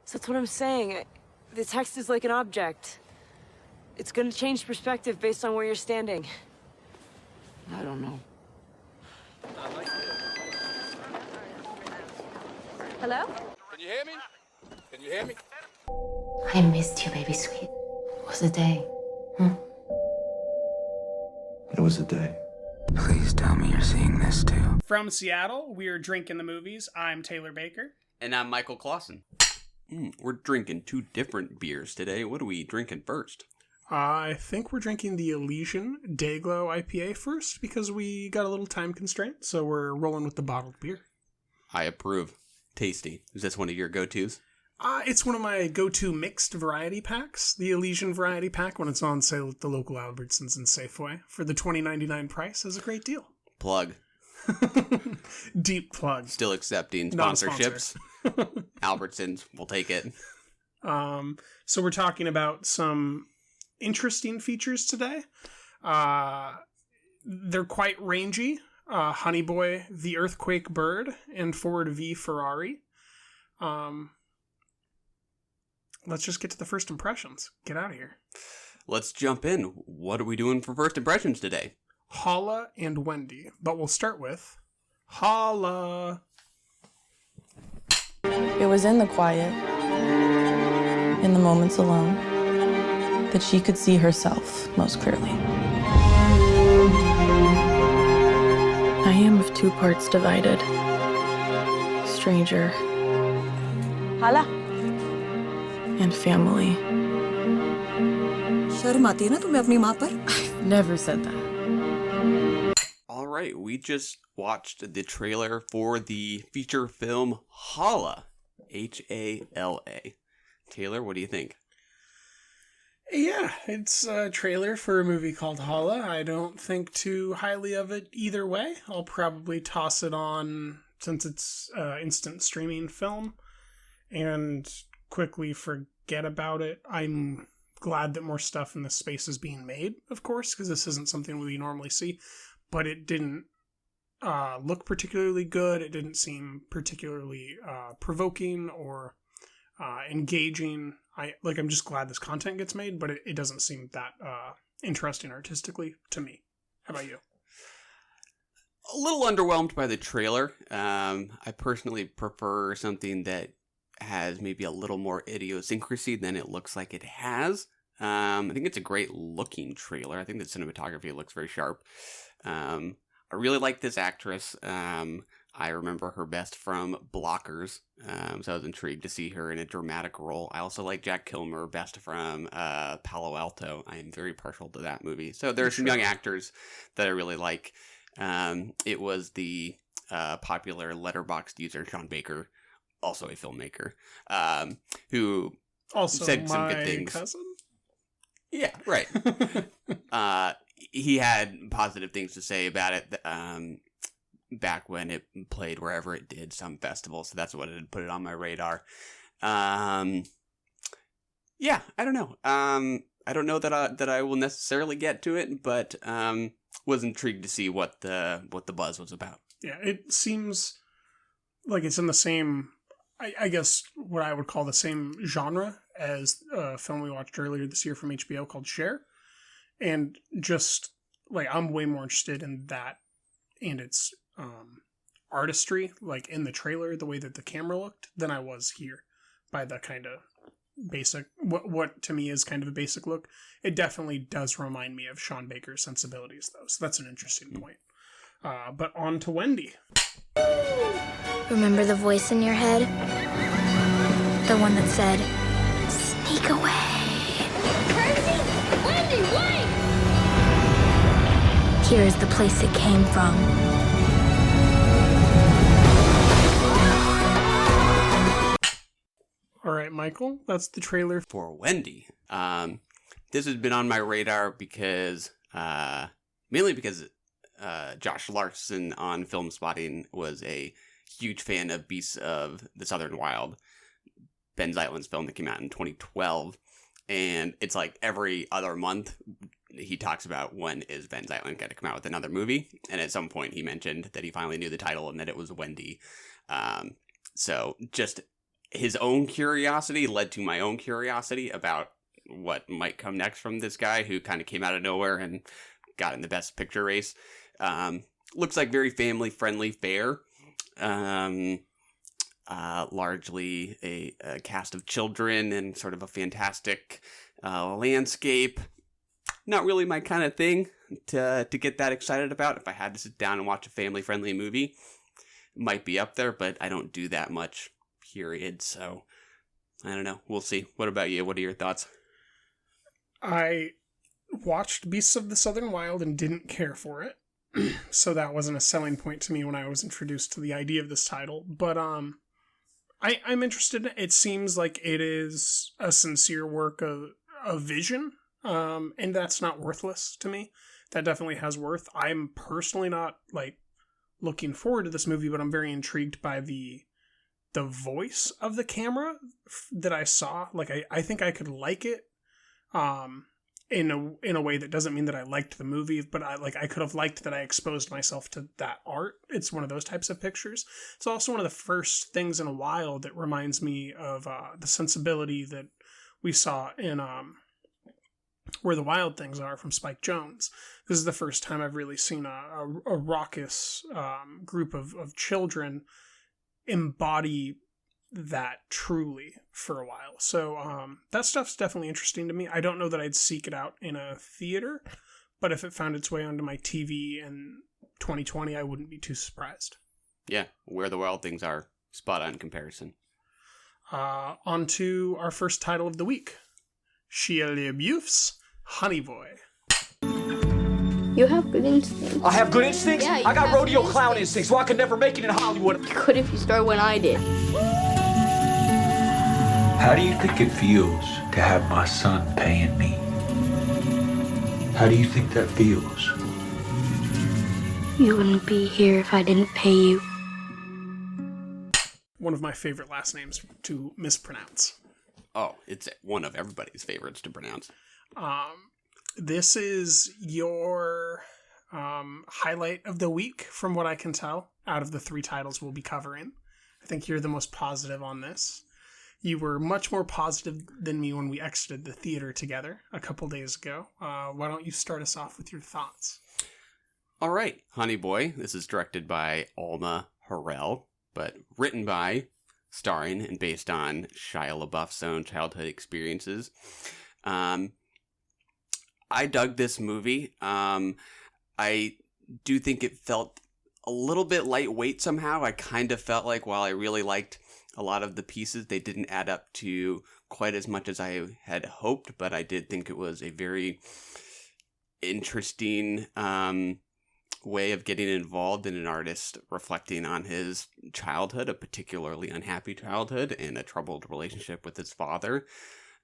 So that's what I'm saying. The text is like an object. It's gonna change perspective based on where you're standing. I don't know. Hello? Can you hear me? Can you hear me? I missed you, baby sweet. It was a day. It was a day. Please tell me you're seeing this too. From Seattle, we're Drinking the Movies. I'm Taylor Baker. And I'm Michael Clausen. We're drinking two different beers today. What are we drinking first? I think we're drinking the Elysian Dayglow IPA first because we got a little time constraint, so we're rolling with the bottled beer. I approve. Tasty. Is this one of your go-tos? It's one of my go-to mixed variety packs, the Elysian variety pack, when it's on sale at the local Albertsons and Safeway for the $20.99 price is a great deal. Plug. Deep plug. Still accepting sponsorships. Albertsons, we'll take it. So we're talking about some interesting features today. They're quite rangy. Honey Boy, the Earthquake Bird, and Ford v Ferrari. Let's just get to the first impressions. Get out of here. Let's jump in. What are we doing for first impressions today? Hala and Wendy. But we'll start with Hala. It was in the quiet, in the moments alone, that she could see herself most clearly. I am of two parts divided. Stranger. Hala? And family. शर्म आती है ना तुम्हें अपनी माँ पर? Never said that. All right, we just watched the trailer for the feature film Hala. H-A-L-A. Taylor, what do you think? Yeah, it's a trailer for a movie called Hala. I don't think too highly of it either way. I'll probably toss it on since it's instant streaming film and quickly forget about it. I'm glad that more stuff in this space is being made, of course, because this isn't something we normally see, but it didn't look particularly good. It didn't seem particularly provoking or engaging. I'm just glad this content gets made, but it doesn't seem that interesting artistically to me. How about you? A little underwhelmed by the trailer. I personally prefer something that has maybe a little more idiosyncrasy than it looks like it has. I think it's a great looking trailer. I think the cinematography looks very sharp. I really like this actress. I remember her best from Blockers, so I was intrigued to see her in a dramatic role. I also like Jack Kilmer best from Palo Alto. I am very partial to that movie. So there are some young actors that I really like. It was the popular Letterboxd user Sean Baker, also a filmmaker, who also said some good things. Cousin? Yeah, right. He had positive things to say about it back when it played wherever it did, some festival. So that's what had put it on my radar. Yeah, I don't know. I don't know that I will necessarily get to it, but was intrigued to see what the buzz was about. Yeah, it seems like it's in the same, I guess, what I would call the same genre as a film we watched earlier this year from HBO called Share. And just, I'm way more interested in that and its artistry, in the trailer, the way that the camera looked, than I was here by the kind of basic, what to me is kind of a basic look. It definitely does remind me of Sean Baker's sensibilities, though, so that's an interesting point. But on to Wendy. Remember the voice in your head? The one that said, "Sneak away." Crazy! Wendy, wait! Here is the place it came from. All right, Michael, that's the trailer for Wendy. This has been on my radar because, mainly because Josh Larson on Film Spotting was a huge fan of Beasts of the Southern Wild, Ben Zeitling's film that came out in 2012. And it's like every other month he talks about when is Ben Zeitlin going to come out with another movie. And at some point he mentioned that he finally knew the title and that it was Wendy. So just his own curiosity led to my own curiosity about what might come next from this guy who kind of came out of nowhere and got in the Best Picture race. Looks like very family-friendly fare. Largely a cast of children and sort of a fantastic landscape. Not really my kind of thing to get that excited about. If I had to sit down and watch a family-friendly movie, it might be up there, but I don't do that much, period. So, I don't know. We'll see. What about you? What are your thoughts? I watched Beasts of the Southern Wild and didn't care for it. So that wasn't a selling point to me when I was introduced to the idea of this title. But I'm interested. It seems like it is a sincere work of vision, and that's not worthless to me. That definitely has worth. I'm personally not like looking forward to this movie, but I'm very intrigued by the voice of the camera that I saw. Like I think I could like it. In a way that doesn't mean that I liked the movie, but I could have liked that I exposed myself to that art. It's one of those types of pictures. It's also one of the first things in a while that reminds me of the sensibility that we saw in Where the Wild Things Are from Spike Jonze. This is the first time I've really seen a raucous group of children embody that truly for a while. So that stuff's definitely interesting to me. I don't know that I'd seek it out in a theater, but if it found its way onto my TV in 2020, I wouldn't be too surprised. Yeah, Where the Wild Things Are, spot on comparison. On to our first title of the week, Shia LaBeouf's Honey Boy. You have good instincts. I have good instincts? Yeah, I got have rodeo good clown instincts, so I could never make it in Hollywood. You could if you started when I did. How do you think it feels to have my son paying me? How do you think that feels? You wouldn't be here if I didn't pay you. One of my favorite last names to mispronounce. Oh, it's one of everybody's favorites to pronounce. This is your highlight of the week, from what I can tell, out of the 3 titles we'll be covering. I think you're the most positive on this. You were much more positive than me when we exited the theater together a couple days ago. Why don't you start us off with your thoughts? All right, Honey Boy. This is directed by Alma Harrell, but written by, starring, and based on Shia LaBeouf's own childhood experiences. I dug this movie. I do think it felt a little bit lightweight somehow. I kind of felt like while I really liked a lot of the pieces, they didn't add up to quite as much as I had hoped, but I did think it was a very interesting way of getting involved in an artist reflecting on his childhood, a particularly unhappy childhood, and a troubled relationship with his father.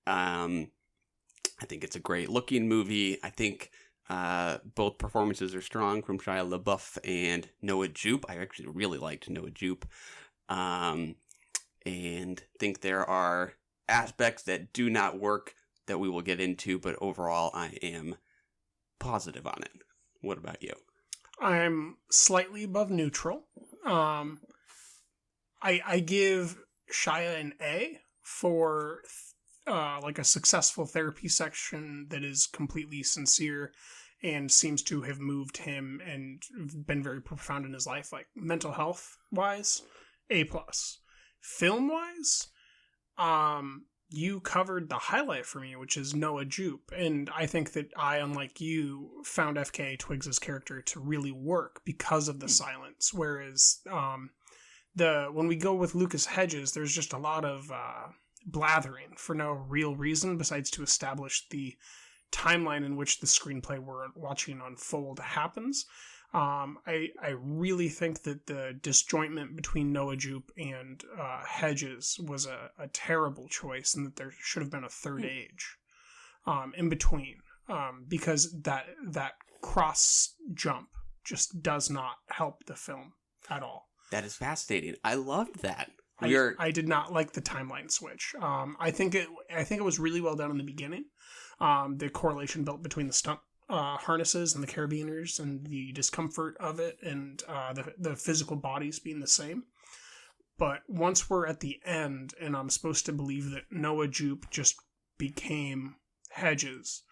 I think it's a great looking movie. I think both performances are strong from Shia LaBeouf and Noah Jupe. I actually really liked Noah Jupe. And think there are aspects that do not work that we will get into, but overall I am positive on it. What about you? I'm slightly above neutral. I give Shia an A for like a successful therapy section that is completely sincere and seems to have moved him and been very profound in his life, like mental health wise, A+. Film wise, you covered the highlight for me, which is Noah Jupe, and I think that I, unlike you, found FKA Twigs' character to really work because of the silence, whereas when we go with Lucas Hedges, there's just a lot of blathering for no real reason besides to establish the timeline in which the screenplay we're watching unfold happens. I really think that the disjointment between Noah Jupe and Hedges was a terrible choice, and that there should have been a third age in between, because that cross jump just does not help the film at all. That is fascinating. I loved that. I did not like the timeline switch. I think it was really well done in the beginning. The correlation built between the stunt harnesses and the carabiners and the discomfort of it and the physical bodies being the same. But once we're at the end, and I'm supposed to believe that Noah Jupe just became Hedges,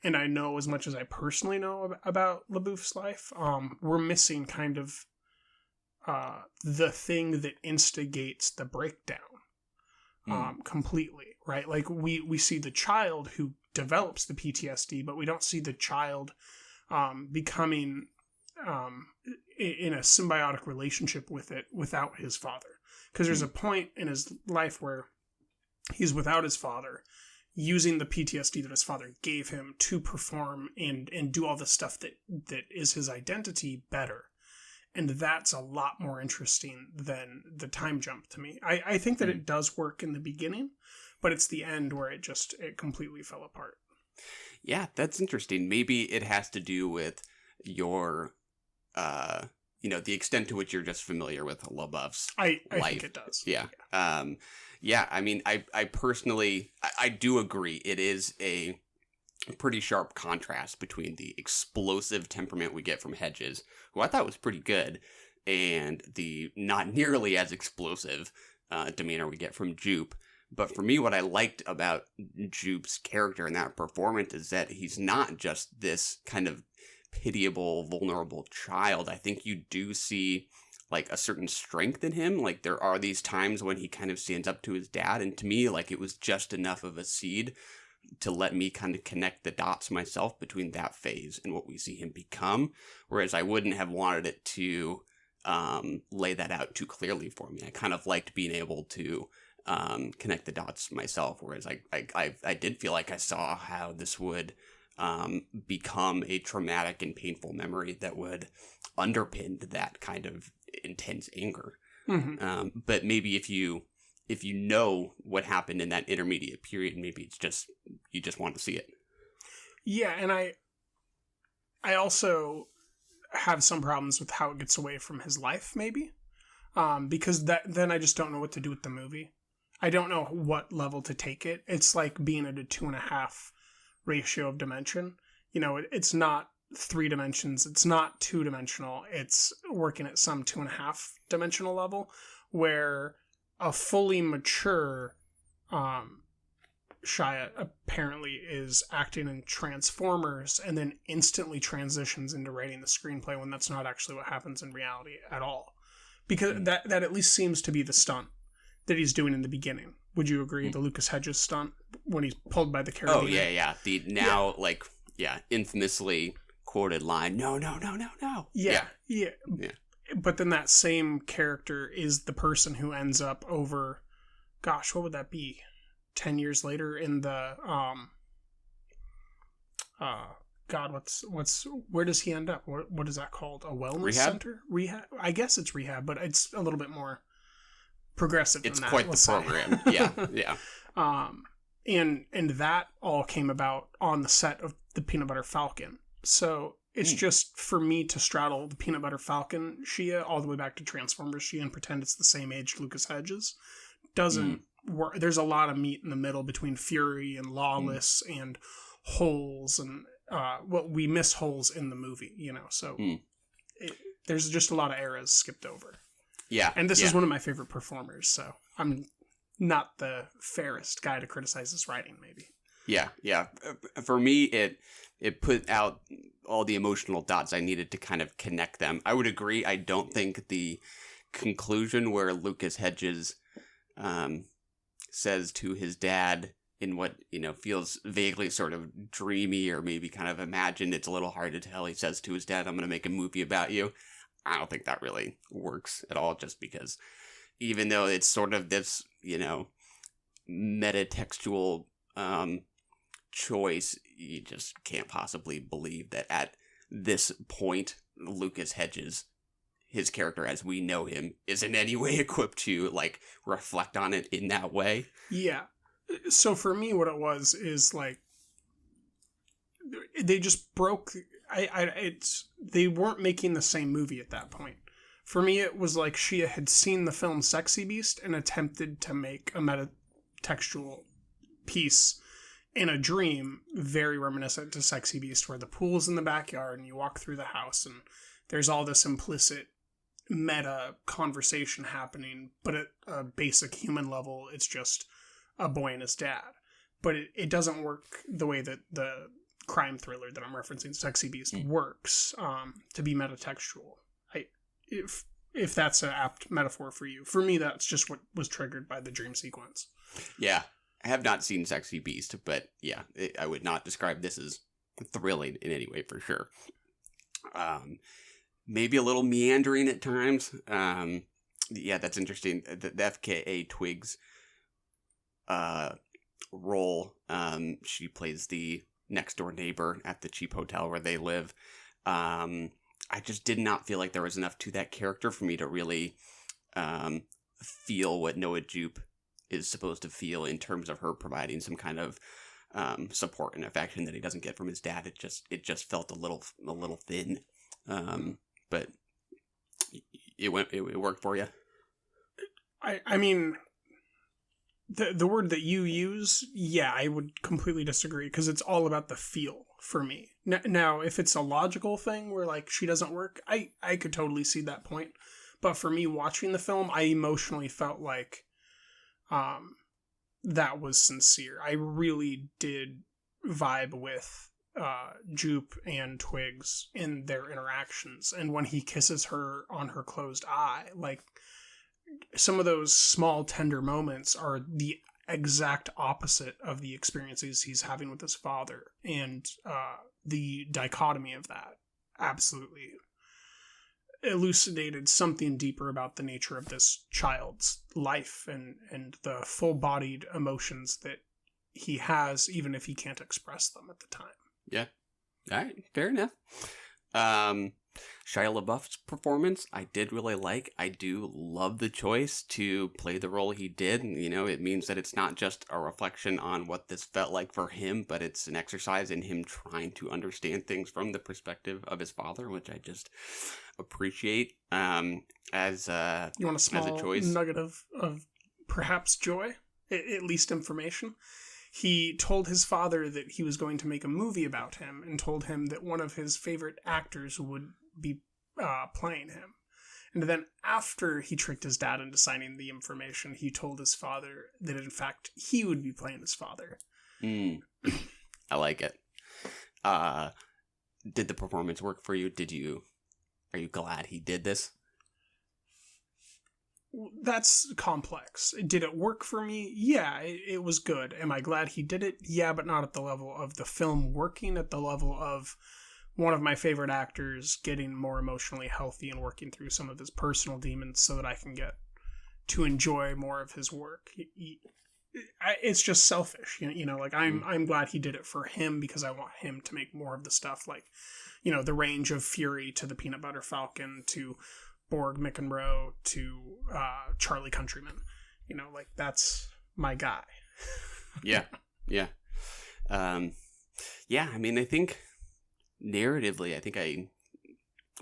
and I know as much as I personally know about LaBeouf's life, we're missing kind of the thing that instigates the breakdown completely, right? Like we see the child who develops the PTSD, but we don't see the child becoming in a symbiotic relationship with it without his father. Because there's a point in his life where he's without his father, using the PTSD that his father gave him to perform and do all the stuff that is his identity better. And that's a lot more interesting than the time jump to me. I think that it does work in the beginning, but it's the end where it completely fell apart. Yeah, that's interesting. Maybe it has to do with your, the extent to which you're just familiar with LaBeouf's life. I think it does. Yeah. I mean, I personally, I do agree. It is a pretty sharp contrast between the explosive temperament we get from Hedges, who I thought was pretty good, and the not nearly as explosive demeanor we get from Jupe. But for me, what I liked about Jupe's character in that performance is that he's not just this kind of pitiable, vulnerable child. I think you do see like a certain strength in him. Like there are these times when he kind of stands up to his dad, and to me, like it was just enough of a seed to let me kind of connect the dots myself between that phase and what we see him become. Whereas I wouldn't have wanted it to lay that out too clearly for me. I kind of liked being able to connect the dots myself. Whereas I did feel like I saw how this would become a traumatic and painful memory that would underpin that kind of intense anger. Mm-hmm. But maybe if you know what happened in that intermediate period, maybe it's just you just want to see it. Yeah, and I also have some problems with how it gets away from his life, maybe, because then I just don't know what to do with the movie. I don't know what level to take it. It's like being at a 2.5 ratio of dimension. You know, it's not 3 dimensions. It's not 2-dimensional. It's working at some 2.5 dimensional level where a fully mature Shia apparently is acting in Transformers and then instantly transitions into writing the screenplay when that's not actually what happens in reality at all. Because that at least seems to be the stunt that he's doing in the beginning. Would you agree? The Lucas Hedges stunt when he's pulled by the Caribbean. Oh, yeah. The now, infamously quoted line, no. Yeah. But then that same character is the person who ends up over, gosh, what would that be? 10 years later in the, where does he end up? What is that called? A wellness center? Rehab? I guess it's rehab, but it's a little bit more progressive than that. It's quite the program. Yeah. And that all came about on the set of the Peanut Butter Falcon. So it's just for me to straddle the Peanut Butter Falcon Shia all the way back to Transformers Shia and pretend it's the same age Lucas Hedges doesn't work. There's a lot of meat in the middle between Fury and Lawless and Holes, and we miss Holes in the movie, so there's just a lot of eras skipped over. Yeah. And this is one of my favorite performers, so I'm not the fairest guy to criticize his writing, maybe. Yeah. For me, it put out all the emotional dots I needed to kind of connect them. I would agree. I don't think the conclusion where Lucas Hedges says to his dad in what, feels vaguely sort of dreamy or maybe kind of imagined, it's a little hard to tell. He says to his dad, I'm going to make a movie about you. I don't think that really works at all, just because even though it's sort of this, metatextual choice, you just can't possibly believe that at this point, Lucas Hedges, his character as we know him, is in any way equipped to reflect on it in that way. Yeah. So for me, what it was is they just broke. They weren't making the same movie at that point. For me, it was like Shia had seen the film Sexy Beast and attempted to make a metatextual piece in a dream very reminiscent to Sexy Beast, where the pool's in the backyard and you walk through the house and there's all this implicit meta conversation happening, but at a basic human level, it's just a boy and his dad. But it doesn't work the way that the crime thriller that I'm referencing, Sexy Beast, works, to be metatextual. If that's an apt metaphor for you. For me, that's just what was triggered by the dream sequence. Yeah. I have not seen Sexy Beast, but yeah, I would not describe this as thrilling in any way for sure. Maybe a little meandering at times. Yeah, that's interesting. The FKA Twigs role, she plays the next door neighbor at the cheap hotel where they live. I just did not feel like there was enough to that character for me to really feel what Noah Jupe is supposed to feel in terms of her providing some kind of support and affection that he doesn't get from his dad. It just felt a little thin. But it worked for you. I mean, the word that you use, yeah, I would completely disagree, because it's all about the feel for me. Now, if it's a logical thing where, like, she doesn't work, I could totally see that point. But for me, watching the film, I emotionally felt like that was sincere. I really did vibe with Jupe and Twigs in their interactions. And when he kisses her on her closed eye, like, some of those small, tender moments are the exact opposite of the experiences he's having with his father. And the dichotomy of that absolutely elucidated something deeper about the nature of this child's life and the full-bodied emotions that he has, even if he can't express them at the time. Yeah. All right. Fair enough. Shia LaBeouf's performance, I did really like. I do love the choice to play the role he did. You know, it means that it's not just a reflection on what this felt like for him, but it's an exercise in him trying to understand things from the perspective of his father, which I just appreciate as you want a small as a choice. Nugget of perhaps joy, at least information. He told his father that he was going to make a movie about him, and told him that one of his favorite actors would be playing him. And then after he tricked his dad into signing the information, he told his father that in fact he would be playing his father. I like it. Did the performance work for you? Are you glad he did this? That's complex. Did it work for me? Yeah, it was good. Am I glad he did it? Yeah, but not at the level of the film working, at the level of one of my favorite actors getting more emotionally healthy and working through some of his personal demons so that I can get to enjoy more of his work. It's just selfish, you know, like I'm glad he did it for him, because I want him to make more of the stuff, like, you know, the range of Fury to the Peanut Butter Falcon to Borg McEnroe to Charlie Countryman. You know, like, that's my guy. Yeah. Yeah, I mean, I think narratively, I think I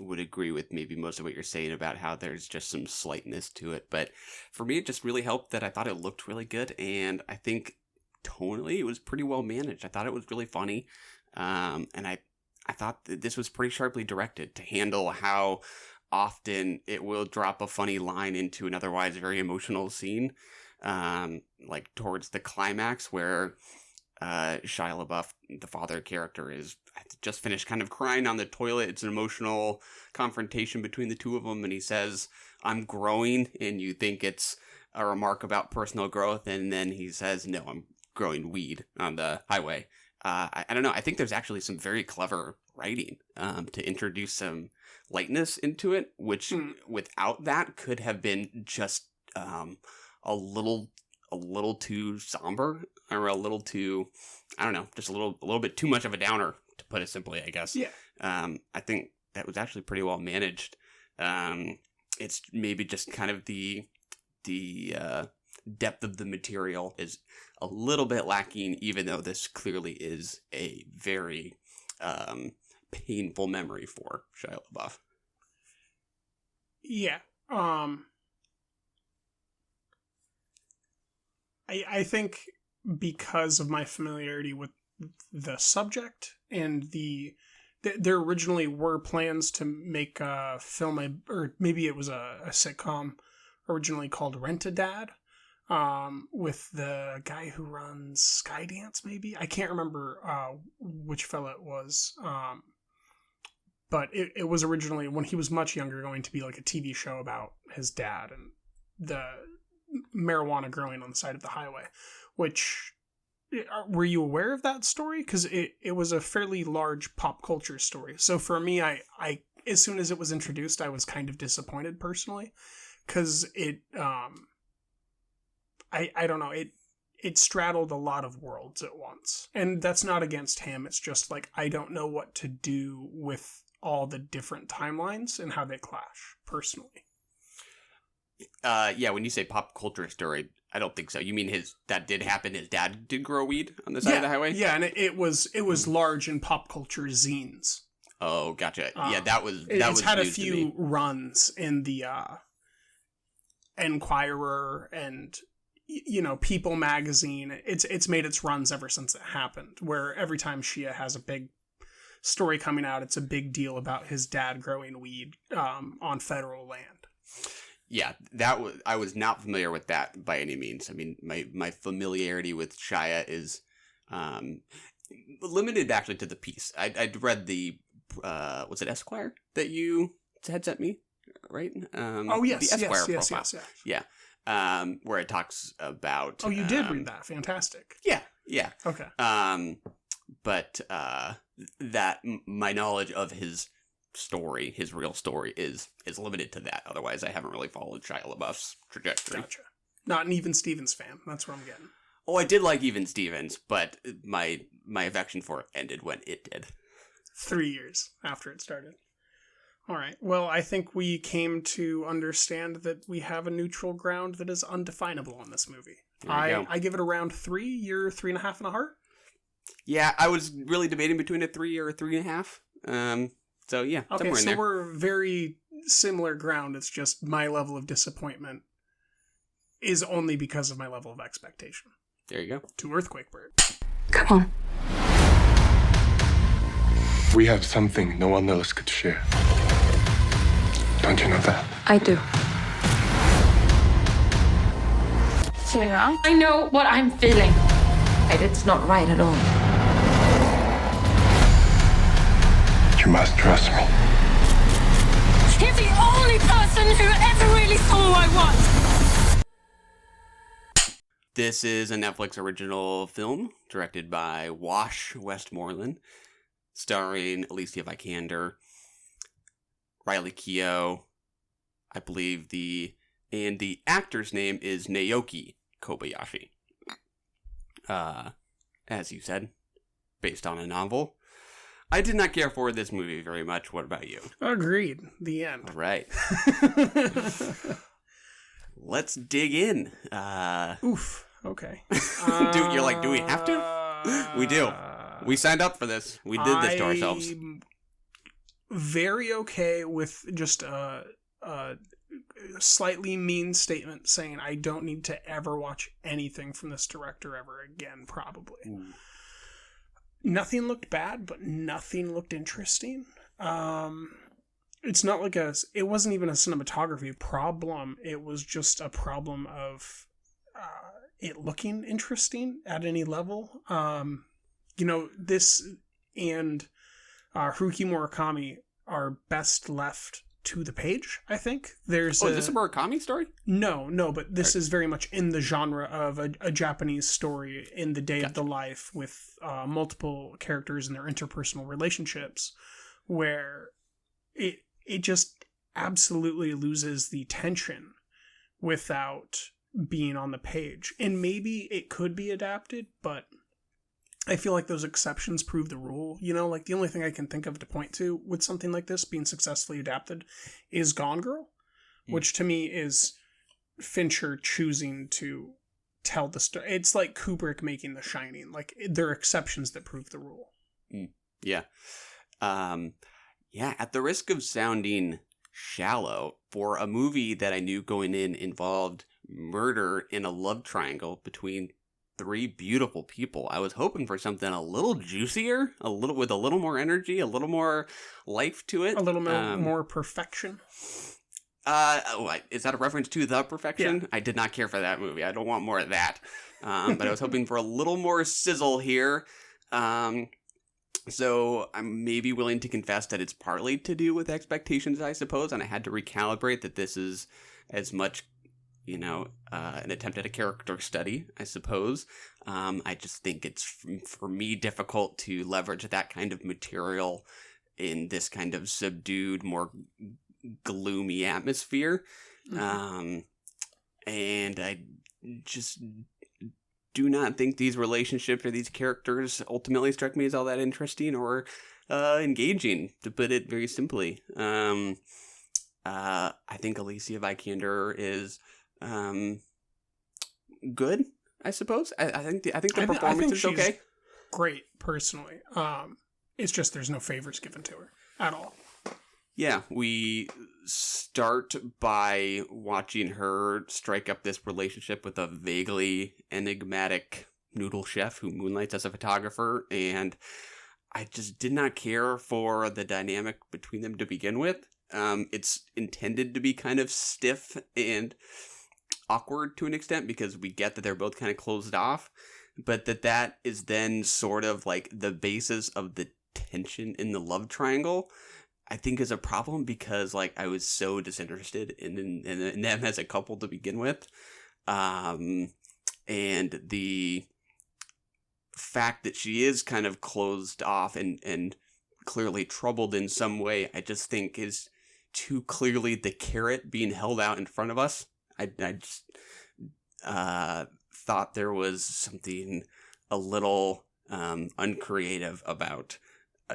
would agree with maybe most of what you're saying about how there's just some slightness to it. But for me, it just really helped that I thought it looked really good. And I think tonally, it was pretty well managed. I thought it was really funny. And I thought that this was pretty sharply directed to handle how often it will drop a funny line into an otherwise very emotional scene, like towards the climax where Shia LaBeouf, the father character, is just finished kind of crying on the toilet. It's an emotional confrontation between the two of them, and he says, "I'm growing," and you think it's a remark about personal growth, and then he says, "No, I'm growing weed on the highway." I don't know. I think there's actually some very clever writing to introduce some lightness into it, which without that could have been just a little too somber, or a little too, I don't know, just a little bit too much of a downer, to put it simply, I guess. Yeah. I think that was actually pretty well managed. It's maybe just kind of the depth of the material is a little bit lacking, even though this clearly is a very painful memory for Shia LaBeouf. Yeah. I think because of my familiarity with the subject and the there originally were plans to make a film, or maybe it was a sitcom originally called Rent-A-Dad, with the guy who runs Skydance, maybe? I can't remember which fella it was. But it was originally, when he was much younger, going to be like a TV show about his dad and the marijuana growing on the side of the highway. Which, were you aware of that story? Because it was a fairly large pop culture story. So for me, I as soon as it was introduced, I was kind of disappointed personally. Because it, I don't know, it straddled a lot of worlds at once. And that's not against him, it's just like, I don't know what to do with all the different timelines and how they clash, personally. Yeah, when you say pop culture story, I don't think so. You mean that did happen? His dad did grow weed on the side of the highway? Yeah, and it was large in pop culture zines. Oh, gotcha. Yeah, that was it's had a few runs in the Enquirer and People magazine. It's made its runs ever since it happened, where every time Shia has a big story coming out, it's a big deal about his dad growing weed on federal land. Yeah, I was not familiar with that by any means. I mean, my familiarity with Shia is limited actually to the piece. I'd read the was it Esquire that you had sent me, right? Oh yes, the Esquire yes, profile. yes. Yeah, where it talks about. Oh, you did read that? Fantastic. Yeah. Okay. But that my knowledge of his story, his real story, is limited to that. Otherwise, I haven't really followed Shia LaBeouf's trajectory. Gotcha. Not an Even Stevens fan. That's where I'm getting. Oh, I did like Even Stevens, but my affection for it ended when it did. 3 years after it started. All right. Well, I think we came to understand that we have a neutral ground that is undefinable in this movie. I give it around 3. You're 3.5 and a heart? Yeah, I was really debating between a 3 or a 3.5. So yeah, okay, so there. We're very similar ground. It's just my level of disappointment is only because of my level of expectation. There you go. To Earthquake Bird. Come on. We have something no one else could share. Don't you know that? I do. Sarah, I know what I'm feeling. It's not right at all. You must trust me. He's the only person who ever really saw what I want. This is a Netflix original film directed by Wash Westmoreland, starring Alicia Vikander, Riley Keough, I believe the actor's name is Naoki Kobayashi. As you said, based on a novel. I did not care for this movie very much. What about you? Agreed. The end. All right. Let's dig in. Oof. Okay. You're like, do we have to? We do. We signed up for this. We did this to ourselves. I'm very okay with just a slightly mean statement saying I don't need to ever watch anything from this director ever again, probably. Nothing looked bad, but nothing looked interesting. It's not like it wasn't even a cinematography problem. It was just a problem of it looking interesting at any level. This and Haruki Murakami are best left to the page, I think. Is this a Murakami story? No, but this is very much in the genre of a Japanese story in the day of the life with multiple characters and their interpersonal relationships, where it just absolutely loses the tension without being on the page. And maybe it could be adapted, but I feel like those exceptions prove the rule. Like the only thing I can think of to point to with something like this being successfully adapted is Gone Girl, which to me is Fincher choosing to tell the story. It's like Kubrick making The Shining. Like there are exceptions that prove the rule. Yeah. At the risk of sounding shallow, for a movie that I knew going in involved murder in a love triangle between three beautiful people. I was hoping for something a little juicier, with a little more energy, a little more life to it. A little more perfection. Is that a reference to The Perfection? Yeah. I did not care for that movie. I don't want more of that. But I was hoping for a little more sizzle here. So I'm maybe willing to confess that it's partly to do with expectations, I suppose, and I had to recalibrate that this is as much, an attempt at a character study, I suppose. I just think it's, for me, difficult to leverage that kind of material in this kind of subdued, more gloomy atmosphere. And I just do not think these relationships or these characters ultimately struck me as all that interesting or engaging, to put it very simply. I think Alicia Vikander is good, I suppose. I think the performance is okay. Great, personally. It's just there's no favors given to her at all. Yeah, we start by watching her strike up this relationship with a vaguely enigmatic noodle chef who moonlights as a photographer, and I just did not care for the dynamic between them to begin with. It's intended to be kind of stiff and awkward to an extent because we get that they're both kind of closed off, but that is then sort of like the basis of the tension in the love triangle, I think is a problem because I was so disinterested in them as a couple to begin with. And the fact that she is kind of closed off and clearly troubled in some way, I just think is too clearly the carrot being held out in front of us. I just thought there was something a little uncreative about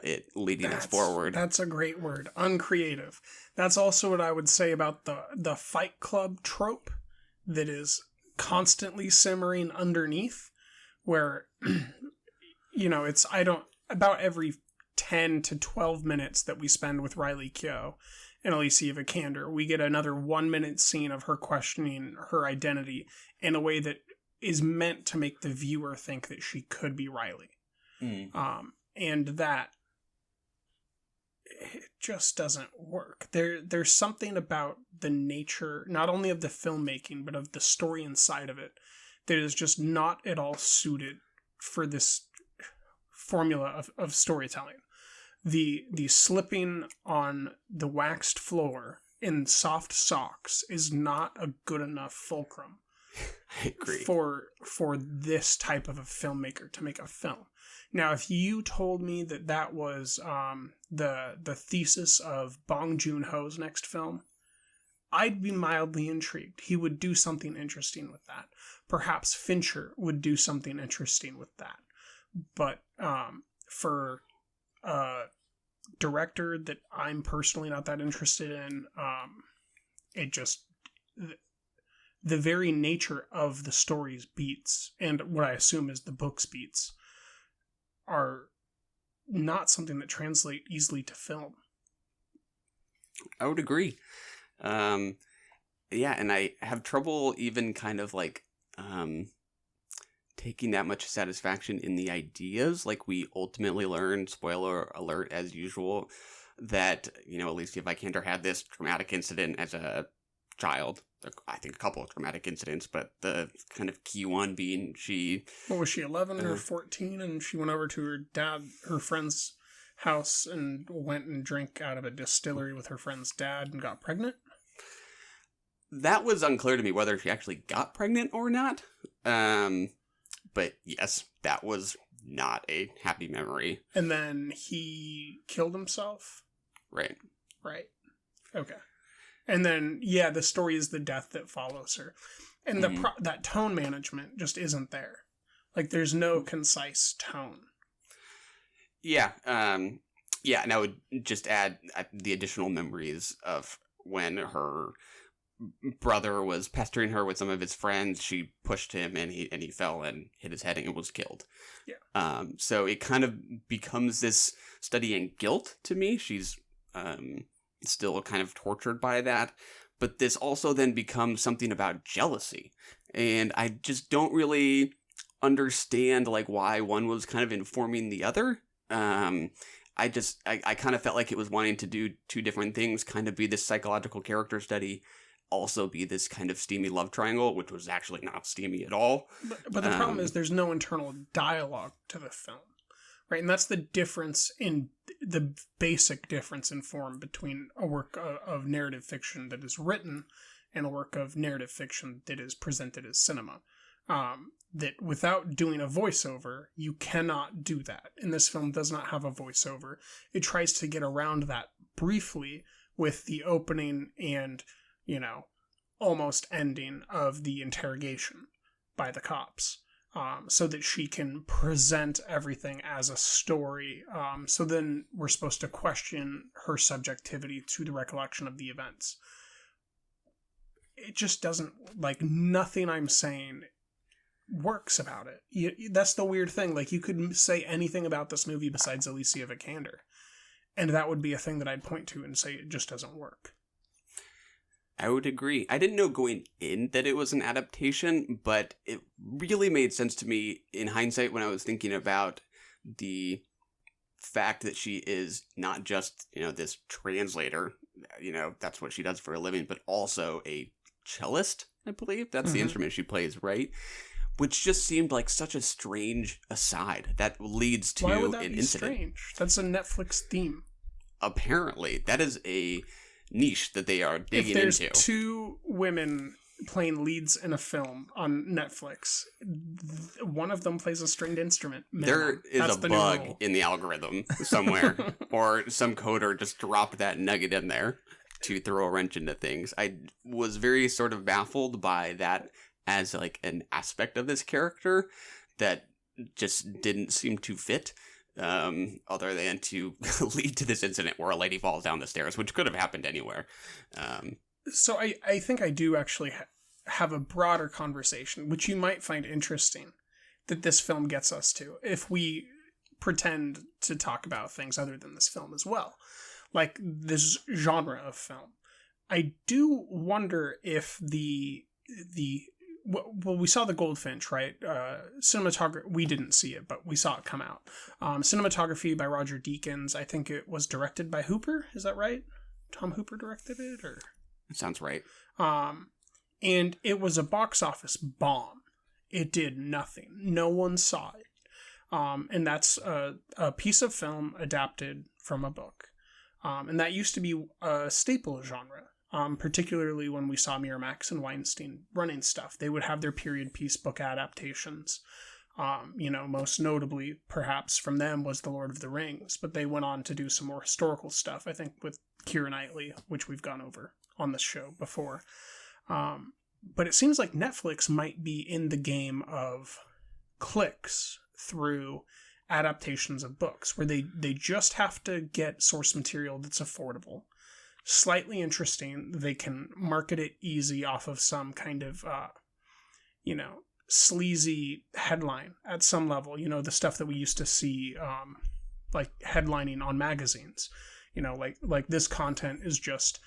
it leading us forward. That's a great word. Uncreative. That's also what I would say about the Fight Club trope that is constantly simmering underneath, where, it's, about every 10 to 12 minutes that we spend with Riley Keough and Alicia Vikander, we get another 1-minute scene of her questioning her identity in a way that is meant to make the viewer think that she could be Riley. And that it just doesn't work. There's something about the nature, not only of the filmmaking, but of the story inside of it, that is just not at all suited for this formula of storytelling. The slipping on the waxed floor in soft socks is not a good enough fulcrum. I agree. For this type of a filmmaker to make a film. Now, if you told me that was the thesis of Bong Joon-ho's next film, I'd be mildly intrigued. He would do something interesting with that. Perhaps Fincher would do something interesting with that. But for a director that I'm personally not that interested in, it just... the very nature of the story's beats, and what I assume is the book's beats, are not something that translate easily to film. I would agree. Yeah, and I have trouble even kind of taking that much satisfaction in the ideas. We ultimately learn, spoiler alert as usual, that, Alicia Vikander had this traumatic incident as a child. I think a couple of traumatic incidents, but the kind of key one being What was she, 11 or 14? And she went over to her friend's house and went and drank out of a distillery with her friend's dad and got pregnant? That was unclear to me whether she actually got pregnant or not. But yes, that was not a happy memory. And then he killed himself? Right. Okay. And then, the story is the death that follows her. And that tone management just isn't there. There's no concise tone. Yeah. And I would just add the additional memories of when her brother was pestering her with some of his friends. She pushed him and he fell and hit his head and was killed. Yeah. So it kind of becomes this study in guilt to me. She's still kind of tortured by that, but this also then becomes something about jealousy, and I just don't really understand like why one was kind of informing the other. I kind of felt like it was wanting to do two different things, kind of be this psychological character study, also be this kind of steamy love triangle, which was actually not steamy at all. But the problem is there's no internal dialogue to the film, right? And that's the difference in the basic difference in form between a work of narrative fiction that is written and a work of narrative fiction that is presented as cinema. That without doing a voiceover, you cannot do that. And this film does not have a voiceover. It tries to get around that briefly with the opening and, almost ending of the interrogation by the cops, so that she can present everything as a story. So then we're supposed to question her subjectivity to the recollection of the events. It just doesn't, nothing I'm saying works about it. That's the weird thing. You could say anything about this movie besides Alicia Vikander, and that would be a thing that I'd point to and say it just doesn't work. I would agree. I didn't know going in that it was an adaptation, but it really made sense to me in hindsight when I was thinking about the fact that she is not just, this translator, that's what she does for a living, but also a cellist, I believe. That's the instrument she plays, right? Which just seemed like such a strange aside that leads to Why would that an be incident. Strange? That's a Netflix theme. Apparently, that is a niche that they are digging if there's into. Two women playing leads in a film on Netflix, one of them plays a stringed instrument. There is That's a bug in the algorithm somewhere, or some coder just dropped that nugget in there to throw a wrench into things. I was very sort of baffled by that as an aspect of this character that just didn't seem to fit, other than to lead to this incident where a lady falls down the stairs, which could have happened anywhere. So I think I do actually have a broader conversation, which you might find interesting, that this film gets us to, if we pretend to talk about things other than this film as well. Like this genre of film. I do wonder if well, we saw The Goldfinch, right? Cinematography, we didn't see it, but we saw it come out. Cinematography by Roger Deakins. I think it was directed by Hooper. Is that right? Tom Hooper directed it, or? It sounds right. And it was a box office bomb. It did nothing. No one saw it. And that's a piece of film adapted from a book. And that used to be a staple genre. Particularly when we saw Miramax and Weinstein running stuff. They would have their period piece book adaptations. Most notably, perhaps, from them was The Lord of the Rings, but they went on to do some more historical stuff, I think, with Keira Knightley, which we've gone over on this show before. But it seems like Netflix might be in the game of clicks through adaptations of books, where they just have to get source material that's affordable, slightly interesting. They can market it easy off of some kind of, sleazy headline at some level. The stuff that we used to see, headlining on magazines. Like this content is just,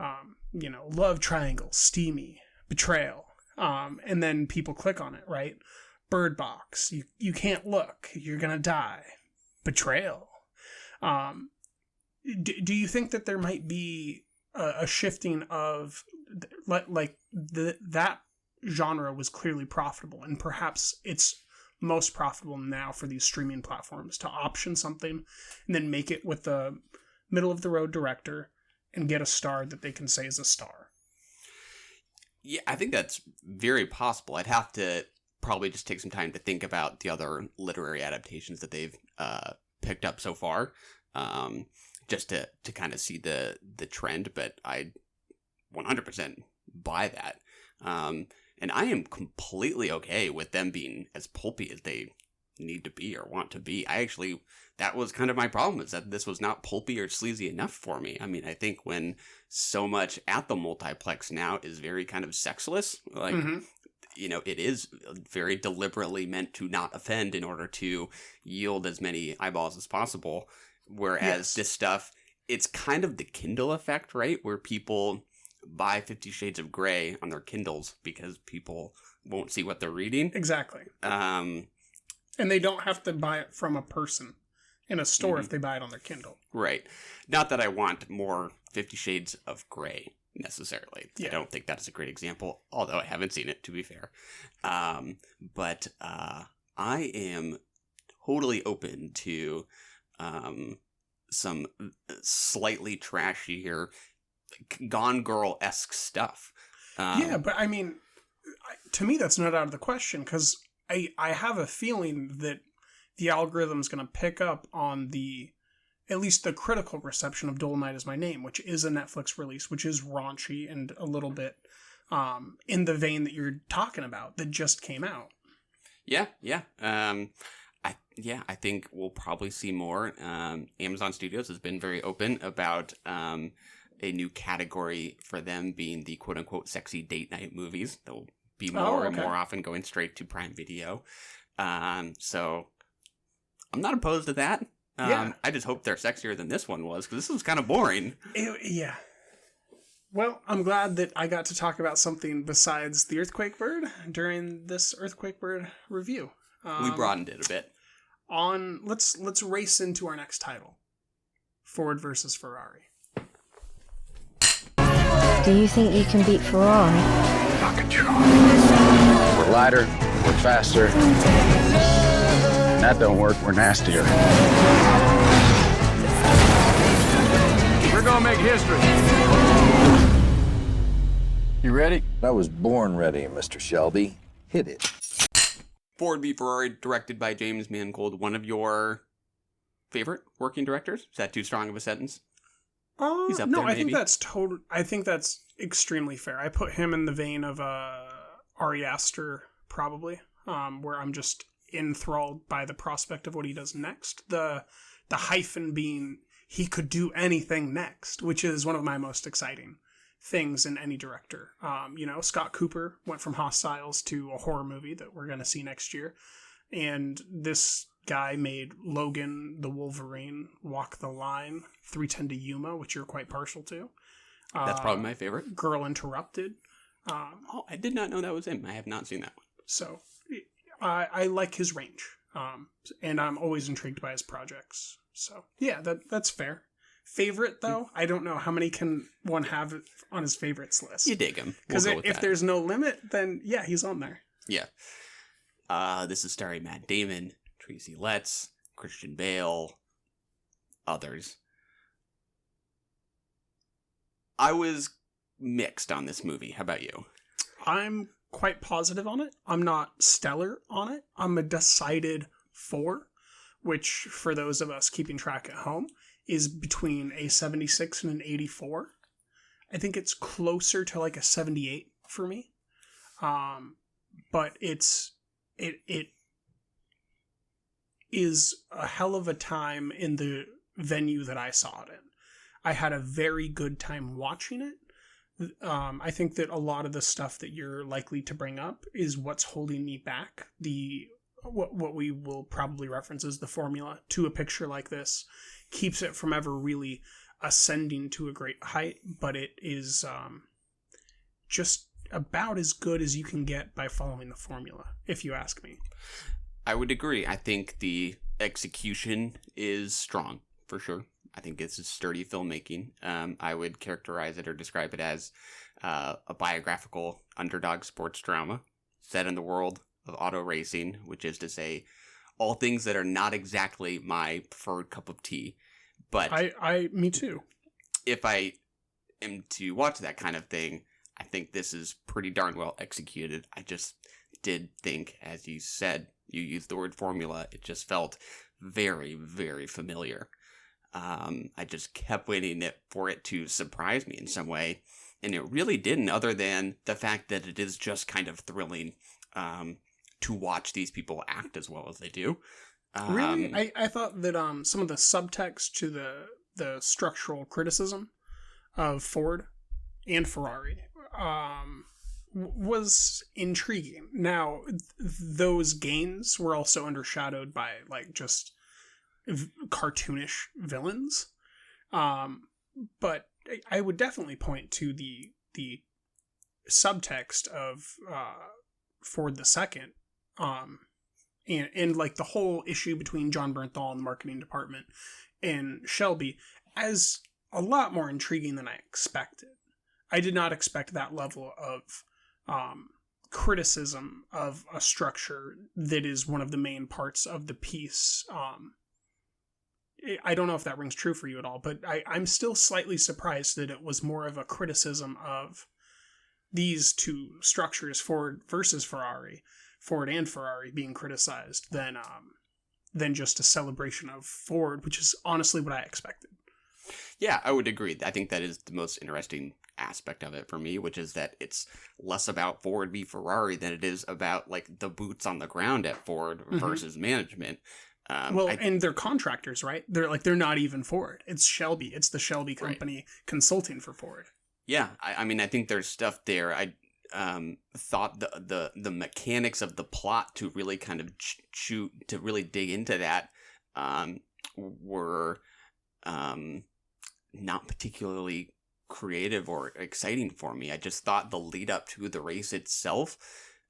love triangle, steamy, betrayal. And then people click on it, right? Bird Box. You can't look. You're gonna die. Betrayal. Do you think that there might be a shifting of, that genre was clearly profitable, and perhaps it's most profitable now for these streaming platforms to option something and then make it with the middle-of-the-road director and get a star that they can say is a star? Yeah, I think that's very possible. I'd have to probably just take some time to think about the other literary adaptations that they've picked up so far. Just to kind of see the trend, but I 100% buy that. And I am completely okay with them being as pulpy as they need to be or want to be. That was kind of my problem, is that this was not pulpy or sleazy enough for me. I mean, I think when so much at the multiplex now is very kind of sexless, it is very deliberately meant to not offend in order to yield as many eyeballs as possible. Whereas this stuff, it's kind of the Kindle effect, right? Where people buy 50 Shades of Grey on their Kindles because people won't see what they're reading. Exactly. Um, and they don't have to buy it from a person in a store if they buy it on their Kindle. Right. Not that I want more 50 Shades of Grey, necessarily. Yeah. I don't think that is a great example, although I haven't seen it, to be fair. But I am totally open to some slightly trashier, Gone Girl-esque stuff. Yeah, but I mean, to me, that's not out of the question, because I have a feeling that the algorithm's going to pick up on at least the critical reception of Dolomite Is My Name, which is a Netflix release, which is raunchy and a little bit in the vein that you're talking about, that just came out. Yeah. I think we'll probably see more. Amazon Studios has been very open about a new category for them being the quote-unquote sexy date night movies. They'll be more and more often going straight to Prime Video. So I'm not opposed to that. I just hope they're sexier than this one was, because this was kind of boring. Yeah. Well, I'm glad that I got to talk about something besides the Earthquake Bird during this Earthquake Bird review. We broadened it a bit. Let's race into our next title. Ford versus Ferrari. Do you think you can beat Ferrari? I can try. We're lighter, we're faster. When that don't work, we're nastier. We're gonna make history. You ready? I was born ready, Mr. Shelby. Hit it. Ford v. Ferrari, directed by James Mangold. One of your favorite working directors? Is that too strong of a sentence? He's up no, there, maybe. I think that's extremely fair. I put him in the vein of Ari Aster, probably, where I'm just enthralled by the prospect of what he does next. The hyphen being he could do anything next, which is one of my most exciting things in any director. Scott Cooper went from Hostiles to a horror movie that we're going to see next year. And this guy made Logan, the Wolverine, Walk the Line, 3:10 to Yuma, which you're quite partial to. That's probably my favorite. Girl Interrupted. I did not know that was him. I have not seen that one. So I like his range. And I'm always intrigued by his projects. So yeah, that's fair. Favorite, though, I don't know how many can one have on his favorites list. You dig him. Because if there's no limit, then yeah, he's on there. Yeah. This is starring Matt Damon, Tracy Letts, Christian Bale, others. I was mixed on this movie. How about you? I'm quite positive on it. I'm not stellar on it. I'm a decided 4, which, for those of us keeping track at home, is between a 76 and an 84. I think it's closer to like a 78 for me. But it is a hell of a time in the venue that I saw it in. I had a very good time watching it. I think that a lot of the stuff that you're likely to bring up is what's holding me back. What we will probably reference as the formula to a picture like this keeps it from ever really ascending to a great height, but it is just about as good as you can get by following the formula, if you ask me. I would agree. I think the execution is strong, for sure. I think it's sturdy filmmaking. I would characterize it or describe it as a biographical underdog sports drama set in the world of auto racing, which is to say all things that are not exactly my preferred cup of tea. But me too. If I am to watch that kind of thing, I think this is pretty darn well executed. I just did think, as you said, you used the word formula, it just felt very, very familiar. I just kept waiting for it to surprise me in some way, and it really didn't, other than the fact that it is just kind of thrilling to watch these people act as well as they do. Really? I thought that some of the subtext to the structural criticism of Ford and Ferrari was intriguing. Now, those gains were also undershadowed by like just cartoonish villains. But I would definitely point to the subtext of Ford II, and like the whole issue between John Bernthal and the marketing department and Shelby as a lot more intriguing than I expected. I did not expect that level of criticism of a structure that is one of the main parts of the piece. I don't know if that rings true for you at all, but I'm still slightly surprised that it was more of a criticism of these two structures, Ford versus Ferrari, Ford and Ferrari being criticized, than just a celebration of Ford, which is honestly what I expected. Yeah, I would agree. I think that is the most interesting aspect of it for me, which is that it's less about Ford v Ferrari than it is about like the boots on the ground at Ford versus management. And they're contractors, right? They're not even Ford. It's Shelby. It's the Shelby company consulting for Ford. Yeah, I mean, I think there's stuff there. I thought the mechanics of the plot to really kind of to really dig into that were not particularly creative or exciting for me. I just thought the lead up to the race itself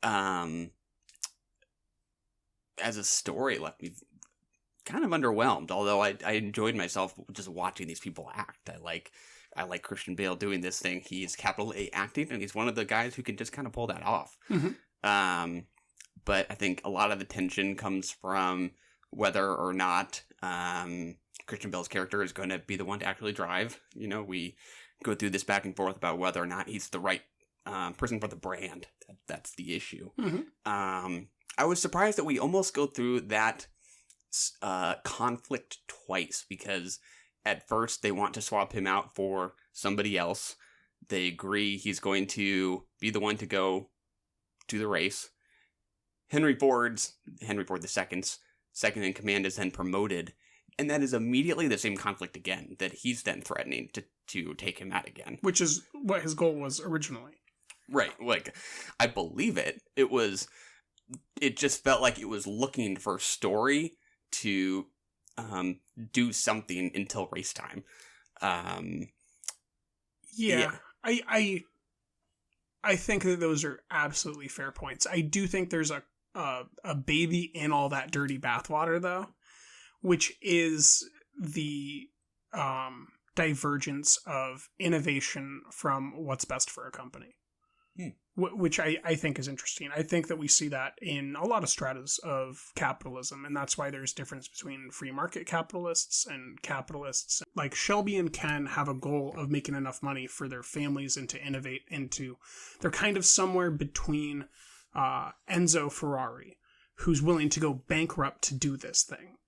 as a story left me kind of underwhelmed, although I enjoyed myself just watching these people act. I like Christian Bale doing this thing. He's capital A acting, and he's one of the guys who can just kind of pull that off. But I think a lot of the tension comes from whether or not Christian Bale's character is going to be the one to actually drive. You know, we go through this back and forth about whether or not he's the right person for the brand. That's the issue. I was surprised that we almost go through that conflict twice, because at first they want to swap him out for somebody else. They agree he's going to be the one to go to the race. Henry Ford II's second in command is then promoted, and that is immediately the same conflict again, that he's then threatening to take him out again. Which is what his goal was originally. Right, like, I believe it. It just felt like it was looking for story to do something until race time. Yeah. I think that those are absolutely fair points. I do think there's a baby in all that dirty bathwater, though, which is the divergence of innovation from what's best for a company. Which I think is interesting. I think that we see that in a lot of stratas of capitalism, and that's why there's difference between free market capitalists and capitalists. Like Shelby and Ken have a goal of making enough money for their families and to innovate into. They're kind of somewhere between Enzo Ferrari, who's willing to go bankrupt to do this thing,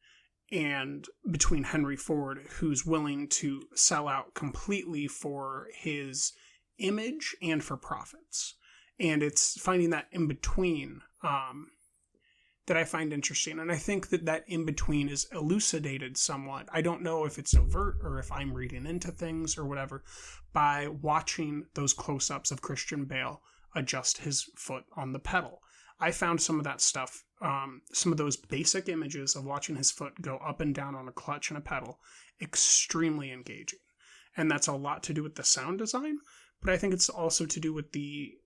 and between Henry Ford, who's willing to sell out completely for his image and for profits. And it's finding that in between that I find interesting. And I think that in between is elucidated somewhat. I don't know if it's overt or if I'm reading into things or whatever, by watching those close-ups of Christian Bale adjust his foot on the pedal. I found some of that stuff, some of those basic images of watching his foot go up and down on a clutch and a pedal, extremely engaging. And that's a lot to do with the sound design, but I think it's also to do with the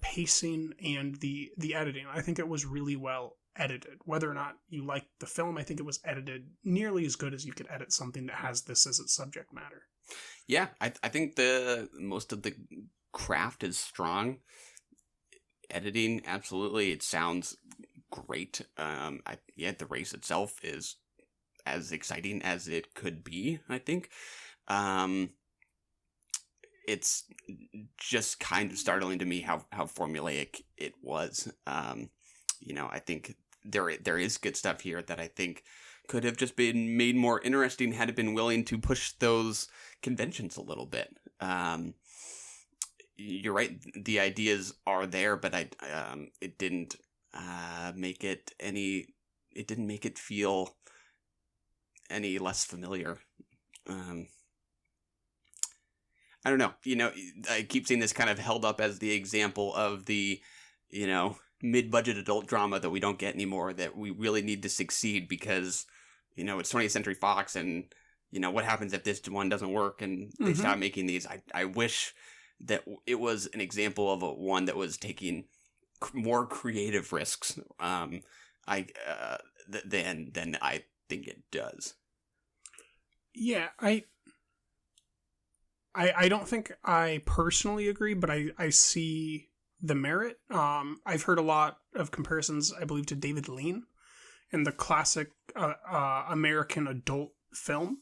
pacing and the editing. I think it was really well edited. Whether or not you like the film, I think it was edited nearly as good as you could edit something that has this as its subject matter. Yeah, I think most of the craft is strong. Editing, absolutely. It sounds great. The race itself is as exciting as it could be, I think. It's just kind of startling to me how formulaic it was. I think there is good stuff here that I think could have just been made more interesting had it been willing to push those conventions a little bit. You're right, the ideas are there, but it didn't make it it didn't make it feel any less familiar. I don't know. I keep seeing this kind of held up as the example of the, mid-budget adult drama that we don't get anymore, that we really need to succeed because, it's 20th Century Fox and, what happens if this one doesn't work and they stop making these. I wish that it was an example of one that was taking more creative risks. Than I think it does. Yeah, I don't think I personally agree, but I see the merit. I've heard a lot of comparisons, I believe, to David Lean in the classic American adult film.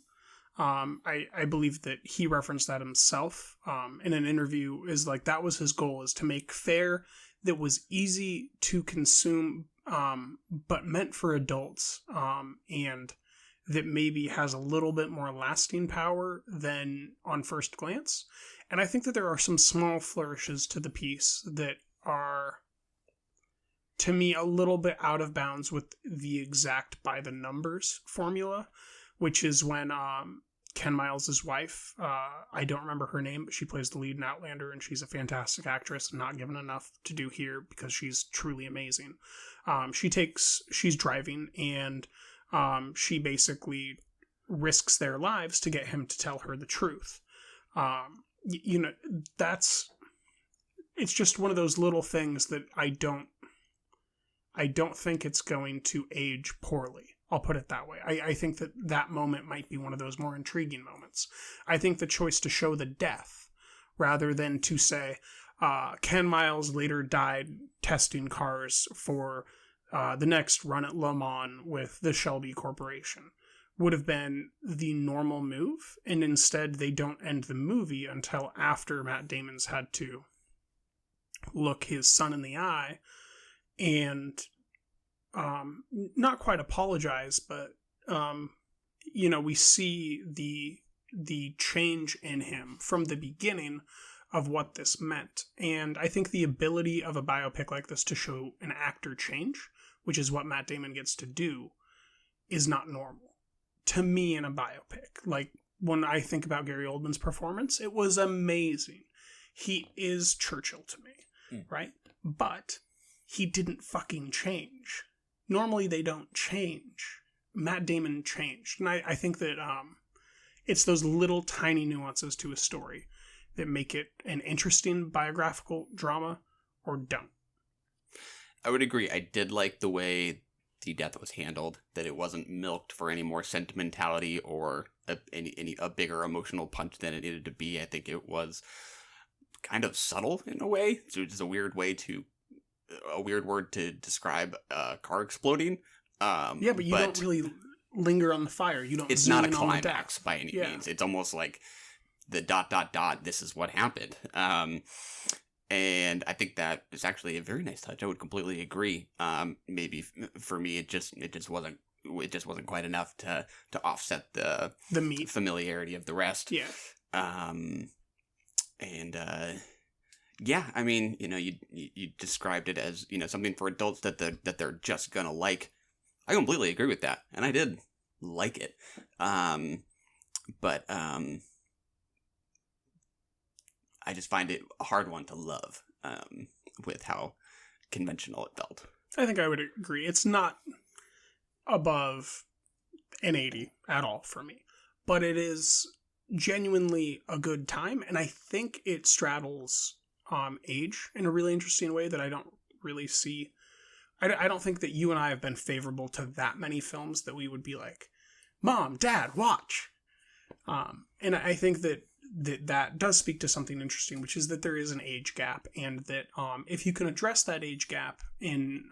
I believe that he referenced that himself in an interview, is like that was his goal, is to make fare that was easy to consume, but meant for adults, and that maybe has a little bit more lasting power than on first glance. And I think that there are some small flourishes to the piece that are, to me, a little bit out of bounds with the exact by the numbers formula, which is when Ken Miles' wife, I don't remember her name, but she plays the lead in Outlander, and she's a fantastic actress, not given enough to do here because she's truly amazing. She's driving, and she basically risks their lives to get him to tell her the truth. It's just one of those little things that I don't think it's going to age poorly. I'll put it that way. I think that moment might be one of those more intriguing moments. I think the choice to show the death, rather than to say, Ken Miles later died testing cars for the next run at Le Mans with the Shelby Corporation, would have been the normal move, and instead they don't end the movie until after Matt Damon's had to look his son in the eye and not quite apologize, but we see the change in him from the beginning of what this meant. And I think the ability of a biopic like this to show an actor change, which is what Matt Damon gets to do, is not normal to me in a biopic. Like, when I think about Gary Oldman's performance, it was amazing. He is Churchill to me, right? But he didn't fucking change. Normally they don't change. Matt Damon changed. And I think that it's those little tiny nuances to a story that make it an interesting biographical drama or don't. I would agree. I did like the way the death was handled, that it wasn't milked for any more sentimentality or a bigger emotional punch than it needed to be. I think it was kind of subtle in a way. So it's a weird word to describe a car exploding. But you don't really linger on the fire. You don't. It's not a climax by any means. It's almost like the ... This is what happened. And I think that is actually a very nice touch. I would completely agree. Maybe for me, it just wasn't quite enough to offset the meat familiarity of the rest. Yeah. Yeah, I mean, you described it as, something for adults that they're just gonna like. I completely agree with that, and I did like it. But I just find it a hard one to love, with how conventional it felt. I think I would agree. It's not above an 80 at all for me, but it is genuinely a good time, and I think it straddles age in a really interesting way that I don't really see. I don't think that you and I have been favorable to that many films that we would be like, Mom, Dad, watch. And I think that does speak to something interesting, which is that there is an age gap, and that if you can address that age gap in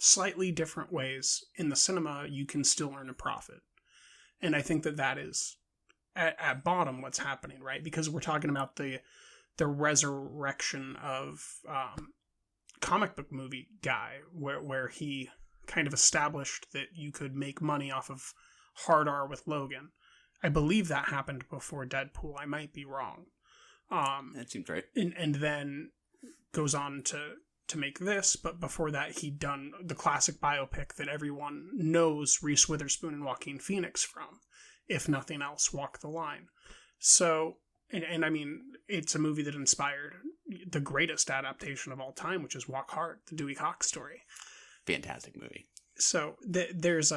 slightly different ways in the cinema, you can still earn a profit. And I think that is at bottom what's happening, right? Because we're talking about the resurrection of comic book movie guy, where he kind of established that you could make money off of hard R with Logan. I believe that happened before Deadpool. I might be wrong. That seems right. And then goes on to make this, but before that he'd done the classic biopic that everyone knows Reese Witherspoon and Joaquin Phoenix from. If nothing else, Walk the Line. So, and I mean, it's a movie that inspired the greatest adaptation of all time, which is Walk Hard, the Dewey Cox story. Fantastic movie. So there's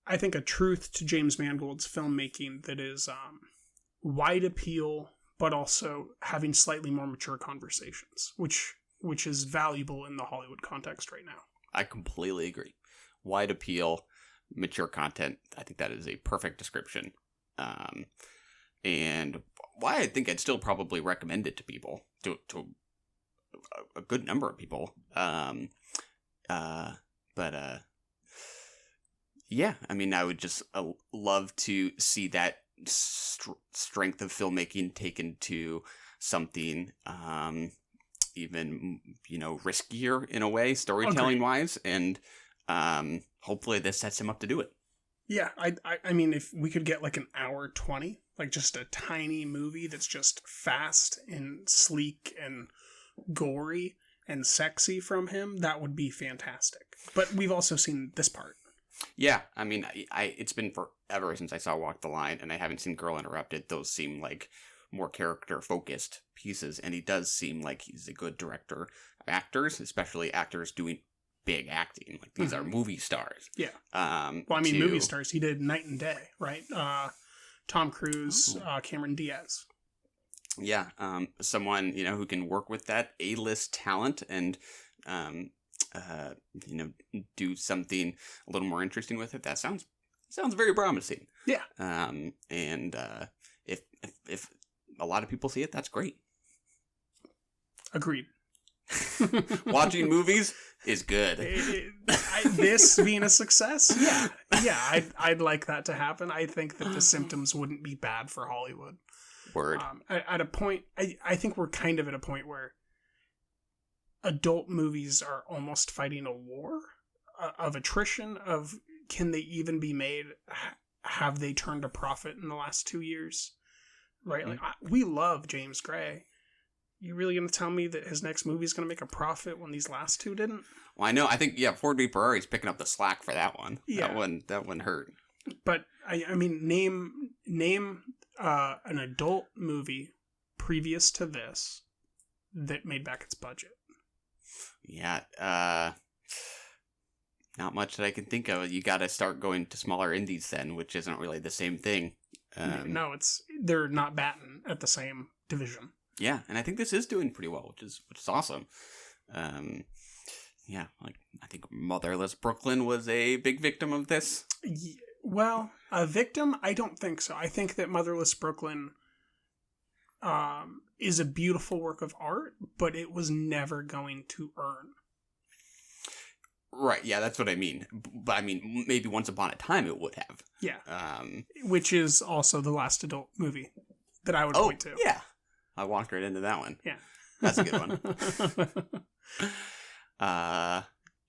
I think a truth to James Mangold's filmmaking that is wide appeal, but also having slightly more mature conversations, which which is valuable in the Hollywood context right now. I completely agree. Wide appeal, mature content. I think that is a perfect description. And why I think I'd still probably recommend it to people, to a good number of people. Yeah, I mean, I would just love to see that strength of filmmaking taken to something even, riskier in a way, storytelling-wise, and hopefully this sets him up to do it. Yeah, I mean, if we could get like an hour 20, like just a tiny movie that's just fast and sleek and gory and sexy from him, that would be fantastic. But we've also seen this part. Yeah, I mean, it's been forever since I saw Walk the Line, and I haven't seen Girl Interrupted. Those seem like more character-focused pieces, and he does seem like he's a good director of actors, especially actors doing big acting. Like, these are movie stars. Yeah. Movie stars. He did Night and Day, right? Tom Cruise, Cameron Diaz. Yeah, someone, who can work with that A-list talent and, do something a little more interesting with it. That sounds very promising. Yeah. If a lot of people see it, that's great. Agreed. Watching movies is good. This being a success, yeah, I'd like that to happen. I think that the symptoms wouldn't be bad for Hollywood. Word. At a point, I think we're kind of at a point where adult movies are almost fighting a war of attrition. Of can they even be made? Have they turned a profit in the last 2 years? Right, like we love James Gray. You really going to tell me that his next movie is going to make a profit when these last two didn't? Well, I know. I think Ford v Ferrari is picking up the slack for that one. Yeah. That one hurt. But I mean, name an adult movie previous to this that made back its budget. Yeah, not much that I can think of. You got to start going to smaller indies then, which isn't really the same thing. No, they're not batting at the same division. Yeah, and I think this is doing pretty well, which is awesome. Yeah, like I think Motherless Brooklyn was a big victim of this. Well, a victim? I don't think so. I think that Motherless Brooklyn is a beautiful work of art, but it was never going to earn. Right, yeah, that's what I mean. But I mean, maybe once upon a time it would have. Yeah. Which is also the last adult movie that I would point to. Yeah. I walked right into that one. Yeah. That's a good one.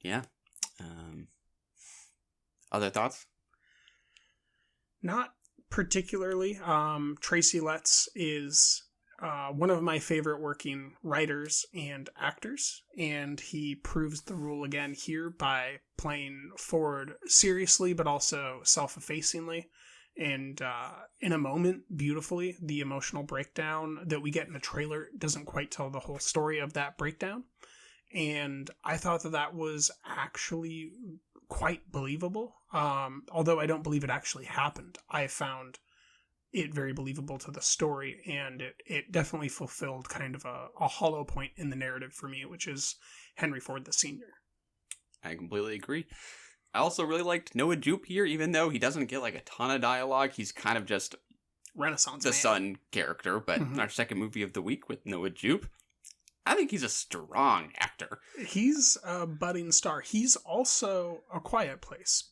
Yeah. Other thoughts? Not particularly. Tracy Letts is one of my favorite working writers and actors, and he proves the rule again here by playing Ford seriously but also self-effacingly, and in a moment beautifully. The emotional breakdown that we get in the trailer doesn't quite tell the whole story of that breakdown, and I thought that was actually quite believable. Although I don't believe it actually happened, I found it very believable to the story, and it definitely fulfilled kind of a hollow point in the narrative for me, which is Henry Ford the Sr. I completely agree. I also really liked Noah Jupe here, even though he doesn't get like a ton of dialogue. He's kind of just Renaissance the man. son character, but our second movie of the week with Noah Jupe, I think he's a strong actor. He's a budding star. He's also A Quiet Place,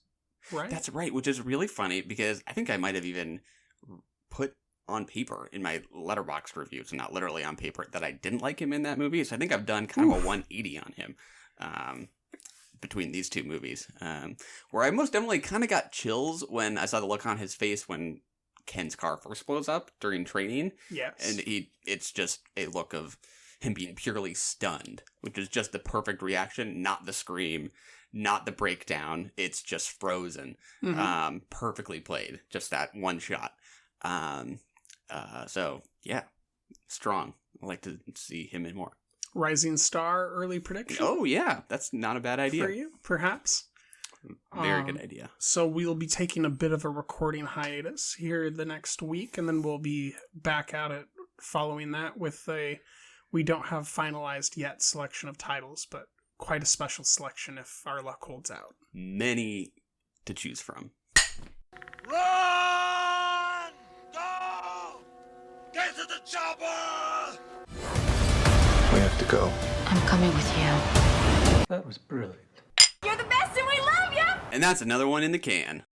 right? That's right, which is really funny because I think I might have even put on paper in my Letterboxd reviews, not literally on paper, that I didn't like him in that movie. So I think I've done kind of a 180 on him between these two movies, where I most definitely kind of got chills when I saw the look on his face when Ken's car first blows up during training. Yes. And it's just a look of him being purely stunned, which is just the perfect reaction, not the scream, not the breakdown. It's just frozen. Perfectly played. Just that one shot. So yeah, strong. I'd like to see him in more. Rising star early prediction. Oh yeah, that's not a bad idea for you, perhaps. Very good idea. So we'll be taking a bit of a recording hiatus here the next week, and then we'll be back at it following that with We don't have finalized yet selection of titles, but quite a special selection if our luck holds out. Many to choose from. Run! Go! Get to the chopper! We have to go. I'm coming with you. That was brilliant. You're the best and we love you! And that's another one in the can.